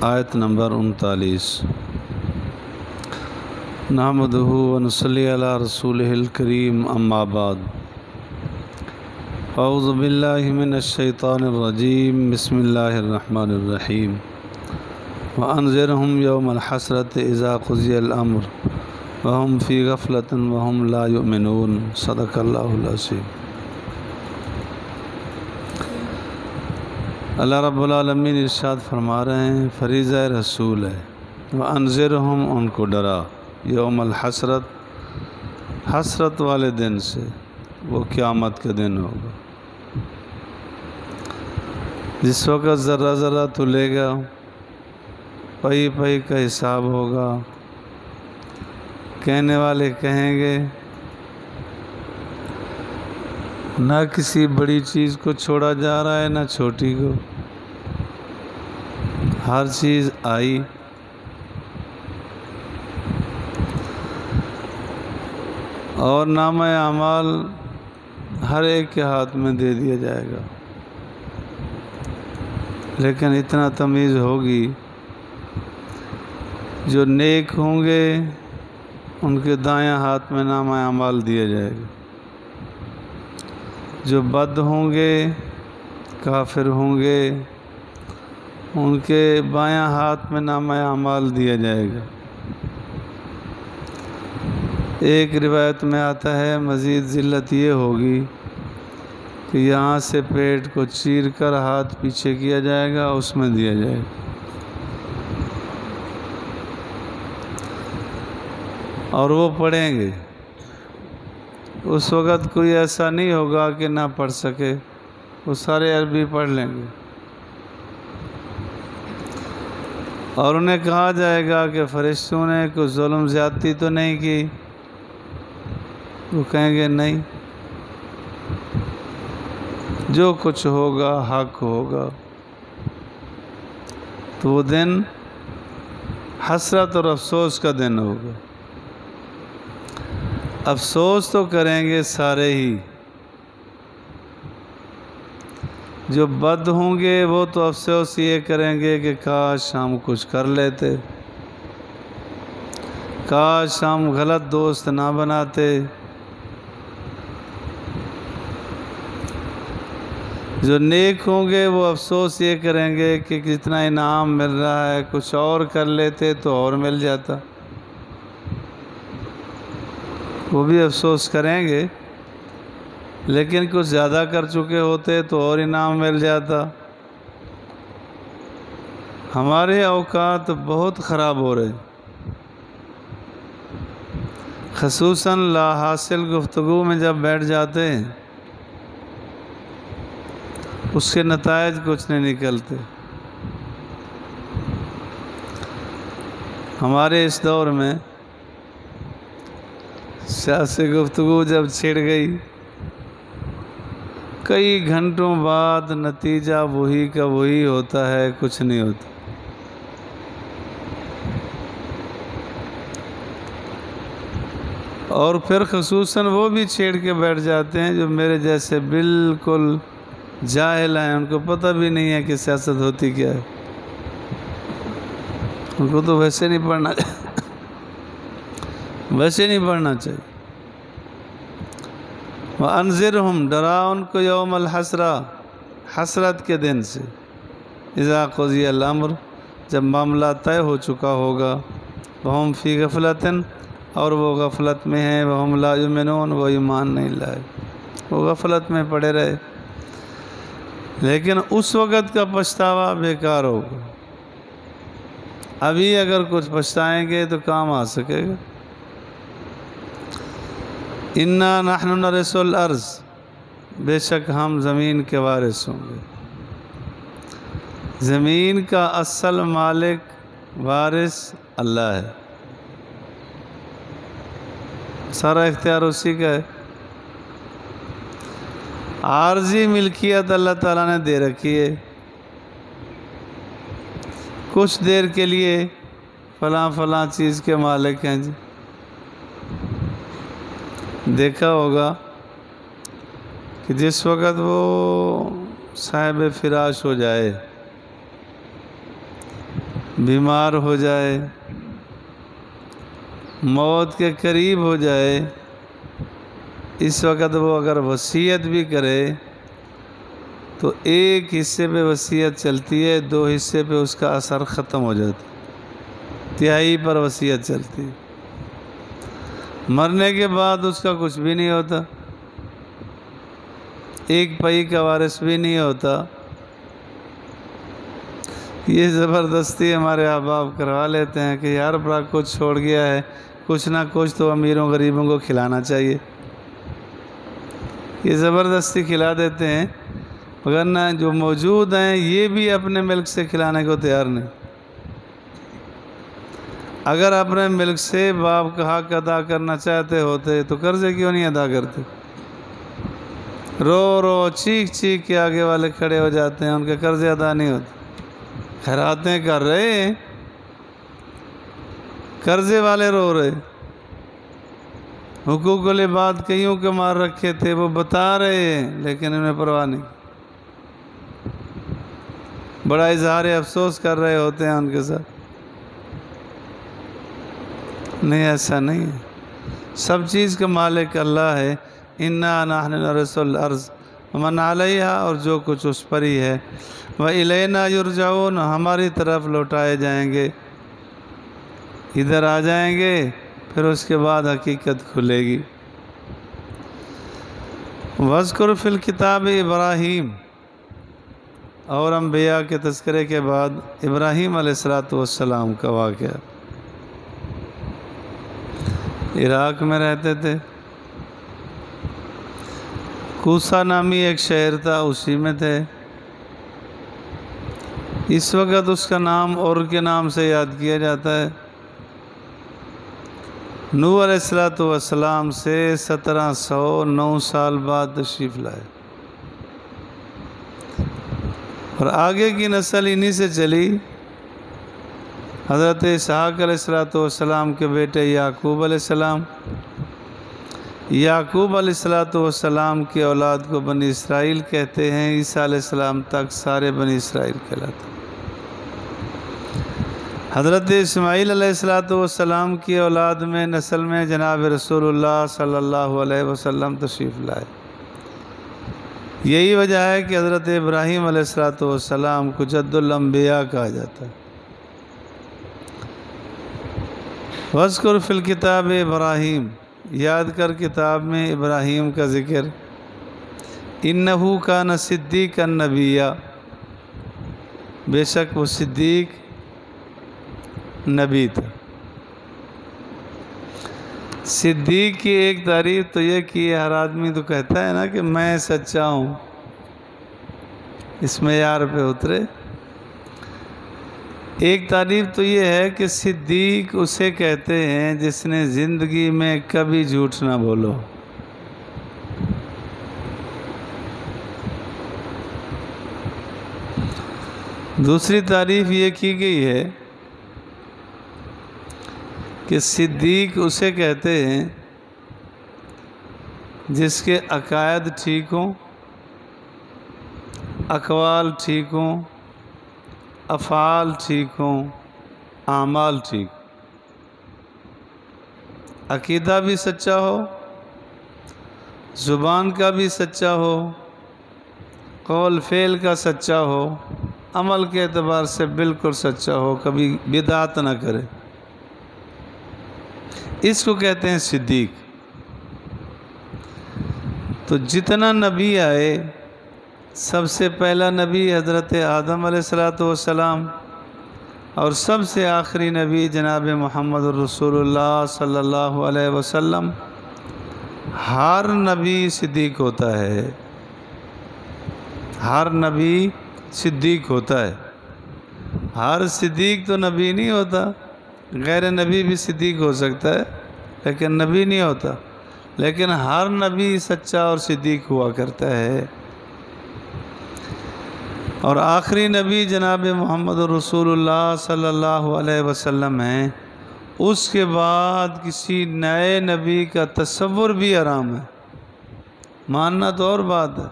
آیت نمبر 39۔ نحمدہ ونصلی علی رسولہ الکریم، اما بعد۔ اعوذ باللہ من الشیطان الرجیم، بسم اللہ الرحمن الرحیم۔ وانذرہم یوم الحسرۃ اذا قضی الامر وہم فی غفلۃ وہم لا یؤمنون۔ صدق اللہ العظیم۔ اللہ رب العالمین ارشاد فرما رہے ہیں، فریضہ رسول ہے وانذرہم، ان کو ڈرا، یوم الحسرت، حسرت والے دن سے، وہ قیامت کا دن ہوگا جس وقت ذرہ ذرہ تلے گا، پئی پئی کا حساب ہوگا۔ کہنے والے کہیں گے نہ کسی بڑی چیز کو چھوڑا جا رہا ہے نہ چھوٹی کو، ہر چیز آئی۔ اور نامہ اعمال ہر ایک کے ہاتھ میں دے دیا جائے گا، لیکن اتنا تمیز ہوگی، جو نیک ہوں گے ان کے دائیں ہاتھ میں نامہ اعمال دیا جائے گا، جو بد ہوں گے، کافر ہوں گے، ان کے بائیں ہاتھ میں نامہ اعمال دیا جائے گا۔ ایک روایت میں آتا ہے مزید ذلت یہ ہوگی کہ یہاں سے پیٹ کو چیر کر ہاتھ پیچھے کیا جائے گا، اس میں دیا جائے گا، اور وہ پڑھیں گے۔ اس وقت کوئی ایسا نہیں ہوگا کہ نہ پڑھ سکے، وہ سارے عربی پڑھ لیں گے، اور انہیں کہا جائے گا کہ فرشتوں نے کوئی ظلم زیادتی تو نہیں کی؟ وہ کہیں گے نہیں، جو کچھ ہوگا حق ہوگا۔ تو وہ دن حسرت اور افسوس کا دن ہوگا۔ افسوس تو کریں گے سارے ہی، جو بد ہوں گے وہ تو افسوس یہ کریں گے کہ کاش ہم کچھ کر لیتے، کاش ہم غلط دوست نہ بناتے۔ جو نیک ہوں گے وہ افسوس یہ کریں گے کہ کتنا انعام مل رہا ہے، کچھ اور کر لیتے تو اور مل جاتا۔ وہ بھی افسوس کریں گے، لیکن کچھ زیادہ کر چکے ہوتے تو اور انعام مل جاتا۔ ہمارے اوقات بہت خراب ہو رہے، خصوصاً لا حاصل گفتگو میں جب بیٹھ جاتے ہیں، اس کے نتائج کچھ نہیں نکلتے۔ ہمارے اس دور میں سیاسی گفتگو جب چھڑ گئی، کئی گھنٹوں بعد نتیجہ وہی کا وہی ہوتا ہے، کچھ نہیں ہوتا۔ اور پھر خصوصاً وہ بھی چھیڑ کے بیٹھ جاتے ہیں جو میرے جیسے بالکل جاہل ہیں، ان کو پتہ بھی نہیں ہے کہ سیاست ہوتی کیا ہے، ان کو تو ویسے نہیں پڑھنا چاہیے۔ وَأَنذِرْهُمْ، ڈرا ان کو، یوم الحسرہ، حسرت کے دن سے، اذا قضی الامر، جب معاملہ طے ہو چکا ہوگا، وہم فی غفلۃ، اور وہ غفلت میں ہیں، وہم لا یؤمنون، وہ ایمان نہیں لائے، وہ غفلت میں پڑے رہے۔ لیکن اس وقت کا پچھتاوا بیکار ہوگا، ابھی اگر کچھ پچھتائیں گے تو کام آ سکے گا۔ انا نحن نرث الارض، بے شک ہم زمین کے وارث ہوں گے۔ زمین کا اصل مالک وارث اللہ ہے، سارا اختیار اسی کا ہے۔ عارضی ملکیت اللہ تعالیٰ نے دے رکھی ہے، کچھ دیر کے لیے فلاں فلاں چیز کے مالک ہیں جی۔ دیکھا ہوگا کہ جس وقت وہ صاحب فراش ہو جائے بیمار ہو جائے، موت کے قریب ہو جائے، اس وقت وہ اگر وصیت بھی کرے تو ایک حصے پہ وصیت چلتی ہے، 2 حصے پہ اس کا اثر ختم ہو جاتا ہے، تہائی پر وصیت چلتی ہے۔ مرنے کے بعد اس کا کچھ بھی نہیں ہوتا، 1 پائی کا وارث بھی نہیں ہوتا۔ یہ زبردستی ہمارے احباب کروا لیتے ہیں کہ یار بڑا کچھ چھوڑ گیا ہے، کچھ نہ کچھ تو امیروں غریبوں کو کھلانا چاہیے، یہ زبردستی کھلا دیتے ہیں، مگر نہ جو موجود ہیں یہ بھی اپنے ملک سے کھلانے کو تیار نہیں۔ اگر اپنے ملک سے باپ کا حق ادا کرنا چاہتے ہوتے تو قرضے کیوں نہیں ادا کرتے؟ رو رو چیخ چیخ کے آگے والے کھڑے ہو جاتے ہیں، ان کے قرضے ادا نہیں ہوتے، خیراتیں کر رہے ہیں، قرضے والے رو رہے، حقوق العباد کئیوں کے مار رکھے تھے وہ بتا رہے ہیں لیکن انہیں پرواہ نہیں، بڑا اظہار افسوس کر رہے ہوتے ہیں ان کے ساتھ۔ نہیں، ایسا نہیں ہے، سب چیز کا مالک اللہ ہے۔ اِنَّا نَحْنُ نَرِثُ الْأَرْضَ وَمَنْ عَلَيْهَا، اور جو کچھ اس پر ہی ہے، وَإِلَيْنَا يُرْجَعُونَ، ہماری طرف لوٹائے جائیں گے، ادھر آ جائیں گے، پھر اس کے بعد حقیقت کھلے گی۔ وَاذْكُرْ فِي الْكِتَابِ ابراہیم، اور انبیاء کے تذکرے کے بعد ابراہیم علیہ السلام کا واقعہ۔ عراق میں رہتے تھے، کوسا نامی ایک شہر تھا، اسی میں تھے۔ اس وقت اس کا نام اور کے نام سے یاد کیا جاتا ہے۔ نوح علیہ السلام سے 1709 سال بعد تشریف لائے، اور آگے کی نسل انہی سے چلی۔ حضرت اسحاق علیہ السلام کے بیٹے یعقوب علیہ السلام، یعقوب علیہ السلام کی اولاد کو بنی اسرائیل کہتے ہیں، عیسیٰ علیہ السلام تک سارے بنی اسرائیل کہلاتے ہیں۔ حضرت اسماعیل علیہ السلام کی اولاد میں نسل میں جناب رسول اللہ صلی اللہ علیہ وسلم تشریف لائے۔ یہی وجہ ہے کہ حضرت ابراہیم علیہ السلام کو جد الانبیاء کہا جاتا ہے۔ وَاذْكُرْ فِي الْكِتَابِ ابراہیم، یاد کر کتاب میں ابراہیم کا ذکر۔ اِنَّهُ كَانَ صِدِّيقًا نَبِيًّا، بے شک وہ صدیق نبی تھا۔ صدیق کی ایک تعریف تو یہ کہ ہر آدمی تو کہتا ہے نا کہ میں سچا ہوں، اس معیار پہ اترے۔ ایک تعریف تو یہ ہے کہ صدیق اسے کہتے ہیں جس نے زندگی میں کبھی جھوٹ نہ بولو۔ دوسری تعریف یہ کی گئی ہے کہ صدیق اسے کہتے ہیں جس کے عقائد ٹھیک ہوں، اقوال ٹھیک ہوں، افعال ٹھیک ہوں، اعمال ٹھیک، عقیدہ بھی سچا ہو، زبان کا بھی سچا ہو، قول فعل کا سچا ہو، عمل کے اعتبار سے بالکل سچا ہو، کبھی بدعت نہ کرے، اس کو کہتے ہیں صدیق۔ تو جتنا نبی آئے، سب سے پہلا نبی حضرت آدم علیہ السلام، اور سب سے آخری نبی جناب محمد رسول اللہ صلی اللہ علیہ وسلم۔ ہر نبی صدیق ہوتا ہے، ہر نبی صدیق ہوتا ہے۔ ہر صدیق تو نبی نہیں ہوتا، غیر نبی بھی صدیق ہو سکتا ہے لیکن نبی نہیں ہوتا، لیکن ہر نبی سچا اور صدیق ہوا کرتا ہے۔ اور آخری نبی جناب محمد رسول اللہ صلی اللہ علیہ وسلم ہیں۔ اس کے بعد کسی نئے نبی کا تصور بھی حرام ہے، ماننا تو اور بات ہے،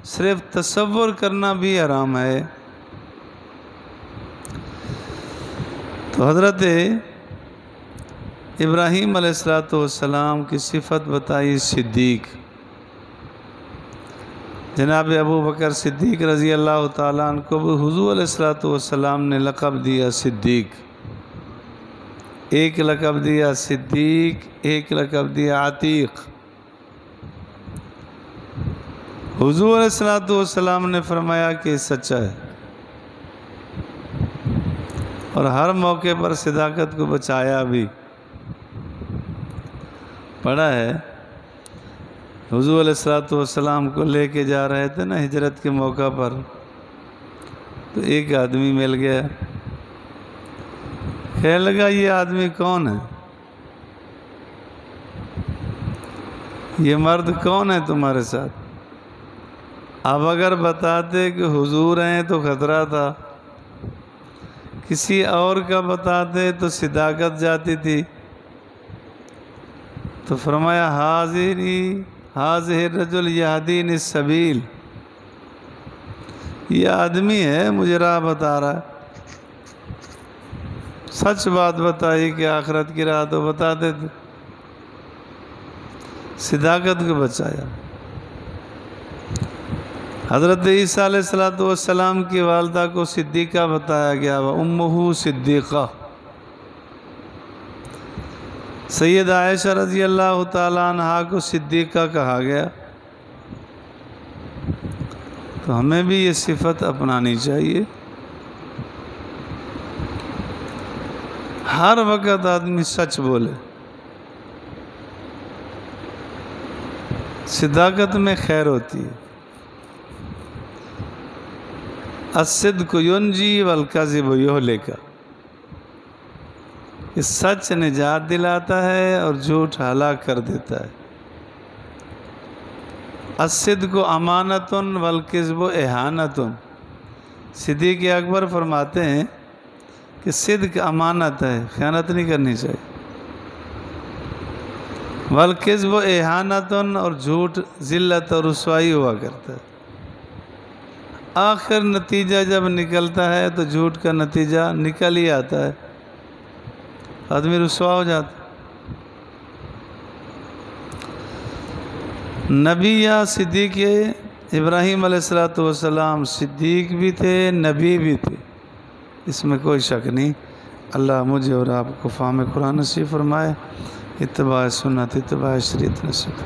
صرف تصور کرنا بھی حرام ہے۔ تو حضرت ابراہیم علیہ السلام کی صفت بتائی صدیق. جناب ابو بکر صدیق رضی اللہ تعالیٰ عنہ کو بھی حضور علیہ السلام نے لقب دیا صدیق. ایک لقب دیا صدیق، ایک لقب دیا عتیق. حضور علیہ السلام نے فرمایا کہ سچا ہے، اور ہر موقع پر صداقت کو بچایا بھی. پڑھا ہے حضور علیہ السلام کو لے کے جا رہے تھے نا ہجرت کے موقع پر، تو ایک آدمی مل گیا. کہنے لگا یہ آدمی کون ہے، یہ مرد کون ہے تمہارے ساتھ؟ اب اگر بتاتے کہ حضور ہیں تو خطرہ تھا، کسی اور کا بتاتے تو صداقت جاتی تھی. تو فرمایا حاضر الرجل یہدین السبیل، یہ آدمی ہے مجھے راہ بتا رہا ہے. سچ بات بتائی کہ آخرت کی راہ تو بتاتے تھے، صداقت کو بچایا. حضرت عیسیٰ علیہ السلام کی والدہ کو صدیقہ بتایا گیا، وَأُمُّهُ صدیقہ. سید عائشہ رضی اللہ تعالیٰ عنہ کو صدیقہ کہا گیا. تو ہمیں بھی یہ صفت اپنانی چاہیے. ہر وقت آدمی سچ بولے. صداقت میں خیر ہوتی ہے. الصدق ینجی والکذب یہلک. یہ سچ نجات دلاتا ہے اور جھوٹ ہلاک کر دیتا ہے. الصدق امانۃ والکذب اہانۃ. صدیق اکبر فرماتے ہیں کہ صدق امانت ہے، خیانت نہیں کرنی چاہیے. والکذب اہانۃ، اور جھوٹ ذلت اور رسوائی ہوا کرتا ہے. آخر نتیجہ جب نکلتا ہے تو جھوٹ کا نتیجہ نکل ہی آتا ہے، آدمی رسوا ہو جاتا. نبی یا صدیق ابراہیم علیہ السلام صدیق بھی تھے، نبی بھی تھے، اس میں کوئی شک نہیں. اللہ مجھے اور آپ کو فہم قرآن نصیب فرمائے، اتباع سنت، اتباع شریعت نصیب.